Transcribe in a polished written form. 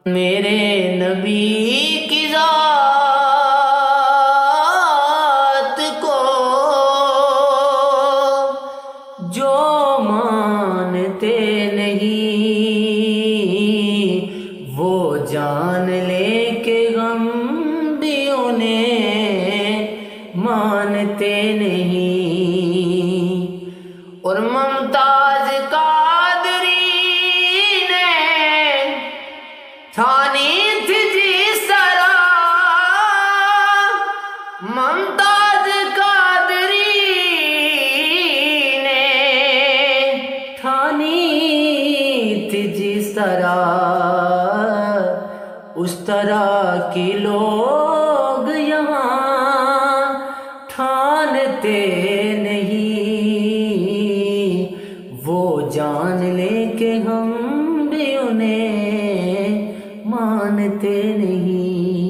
میرے نبی کی ذات کو جو مانتے نہیں، وہ جان لے کہ غم بھی انہیں مانتے نہیں۔ اور ممتاز قادری نے ٹھانی تھی جس طرح، ممتاز قادری نے ٹھانی تھی جس طرح، اس طرح کی لوگ یہاں ٹھانتے نہیں، وہ جان لے کہ ہم بھی انہیں مانتے نہیں۔